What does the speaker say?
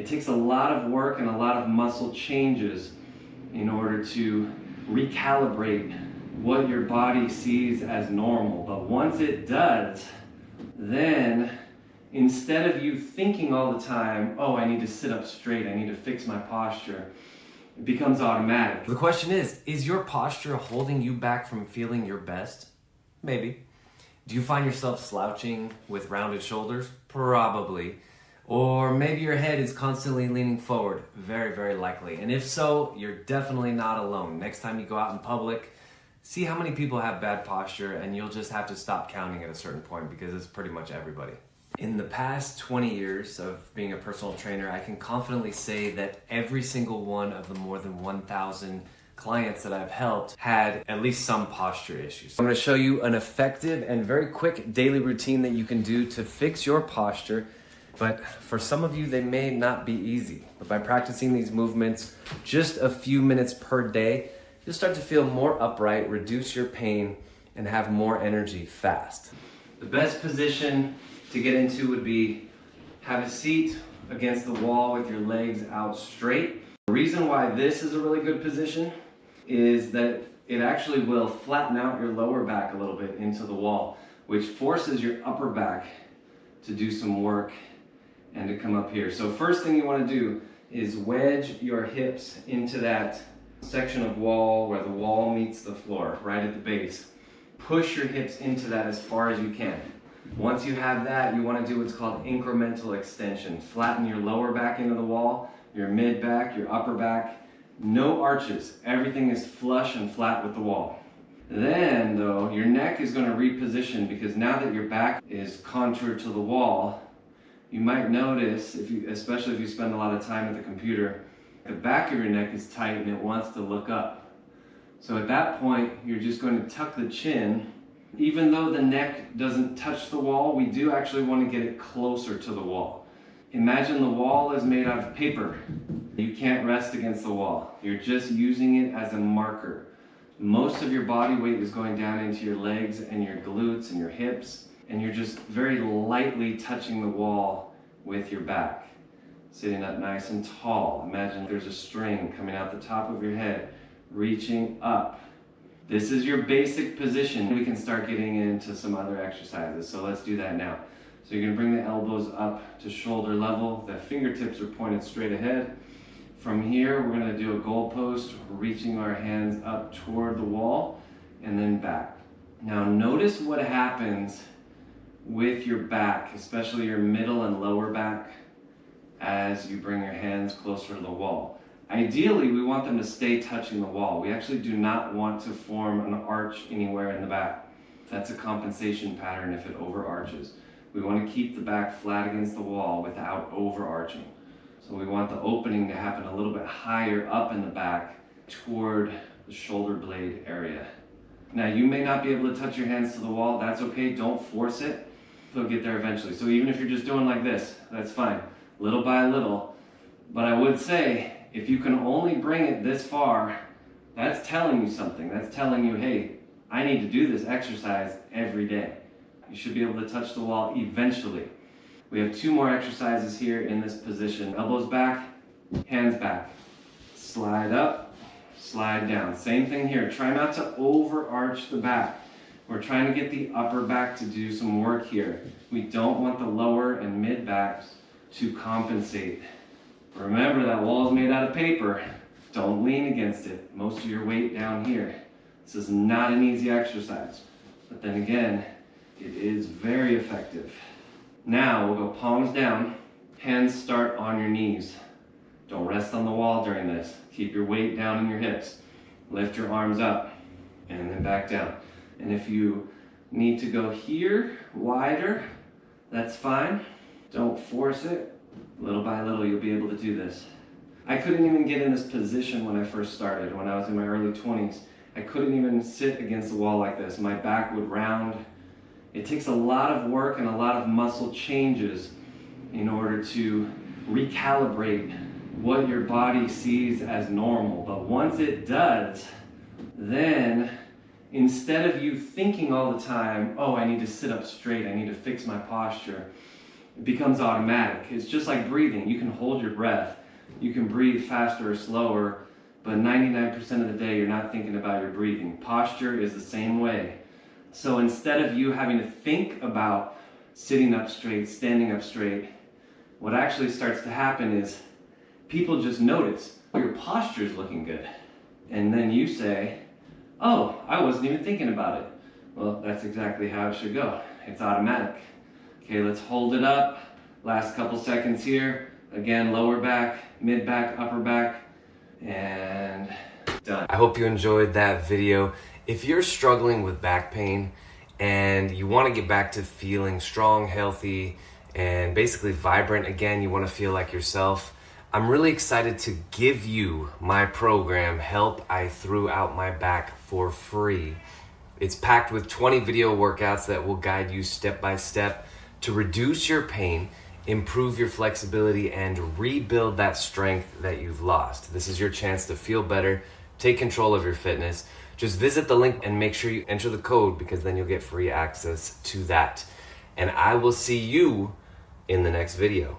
It takes a lot of work and a lot of muscle changes in order to recalibrate what your body sees as normal. But once it does, then instead of you thinking all the time, oh, I need to sit up straight, I need to fix my posture, it becomes automatic. The question is your posture holding you back from feeling your best? Maybe. Do you find yourself slouching with rounded shoulders? Probably. Or maybe your head is constantly leaning forward? Very, very likely. And if so, you're definitely not alone. Next time you go out in public, see how many people have bad posture, and you'll just have to stop counting at a certain point because it's pretty much everybody. In the past 20 years of being a personal trainer, I can confidently say that every single one of the more than 1,000 clients that I've helped had at least some posture issues. I'm going to show you an effective and very quick daily routine that you can do to fix your posture. But for some of you, they may not be easy. But by practicing these movements just a few minutes per day, you'll start to feel more upright, reduce your pain, and have more energy fast. The best position to get into would be have a seat against the wall with your legs out straight. The reason why this is a really good position is that it actually will flatten out your lower back a little bit into the wall, which forces your upper back to do some work and to come up here. So first thing you want to do is wedge your hips into that section of wall where the wall meets the floor, right at the base. Push your hips into that as far as you can. Once you have that, you want to do what's called incremental extension. Flatten your lower back into the wall, your mid back, your upper back. No arches. Everything is flush and flat with the wall. Then, though, your neck is going to reposition because now that your back is contoured to the wall, you might notice, especially if you spend a lot of time at the computer, the back of your neck is tight and it wants to look up. So at that point, you're just going to tuck the chin. Even though the neck doesn't touch the wall, we do actually want to get it closer to the wall. Imagine the wall is made out of paper. You can't rest against the wall. You're just using it as a marker. Most of your body weight is going down into your legs and your glutes and your hips, and you're just very lightly touching the wall with your back. Sitting up nice and tall. Imagine there's a string coming out the top of your head, reaching up. This is your basic position. We can start getting into some other exercises, so let's do that now. So you're going to bring the elbows up to shoulder level. The fingertips are pointed straight ahead. From here, we're going to do a goalpost, reaching our hands up toward the wall and then back. Now notice what happens with your back, especially your middle and lower back, as you bring your hands closer to the wall. Ideally, we want them to stay touching the wall. We actually do not want to form an arch anywhere in the back. That's a compensation pattern if it overarches. We want to keep the back flat against the wall without overarching. So we want the opening to happen a little bit higher up in the back toward the shoulder blade area. Now you may not be able to touch your hands to the wall. That's okay, don't force it. You'll get there eventually. So even if you're just doing like this, that's fine, little by little. But I would say, if you can only bring it this far, that's telling you something. That's telling you, hey, I need to do this exercise every day. You should be able to touch the wall eventually. We have two more exercises here in this position. Elbows back, hands back. Slide up, slide down. Same thing here. Try not to overarch the back. We're trying to get the upper back to do some work here. We don't want the lower and mid backs to compensate. Remember, that wall is made out of paper. Don't lean against it. Most of your weight down here. This is not an easy exercise. But then again, it is very effective. Now we'll go palms down, hands start on your knees. Don't rest on the wall during this. Keep your weight down in your hips. Lift your arms up and then back down. And if you need to go here wider, that's fine. Don't force it. Little by little, you'll be able to do this. I couldn't even get in this position when I first started, when I was in my early 20s. I couldn't even sit against the wall like this. My back would round. It takes a lot of work and a lot of muscle changes in order to recalibrate what your body sees as normal. But once it does, then instead of you thinking all the time, oh, I need to sit up straight, I need to fix my posture, it becomes automatic. It's just like breathing. You can hold your breath. You can breathe faster or slower, but 99% of the day you're not thinking about your breathing. Posture is the same way. So instead of you having to think about sitting up straight, standing up straight, what actually starts to happen is people just notice, oh, your posture is looking good. And then you say, oh, I wasn't even thinking about it. Well, that's exactly how it should go. It's automatic. Okay, let's hold it up. Last couple seconds here. Again, lower back, mid back, upper back, and done. I hope you enjoyed that video. If you're struggling with back pain and you want to get back to feeling strong, healthy, and basically vibrant again, you want to feel like yourself, I'm really excited to give you my program, Help I Threw Out My Back, for free. It's packed with 20 video workouts that will guide you step by step to reduce your pain, improve your flexibility, and rebuild that strength that you've lost. This is your chance to feel better, take control of your fitness. Just visit the link and make sure you enter the code, because then you'll get free access to that. And I will see you in the next video.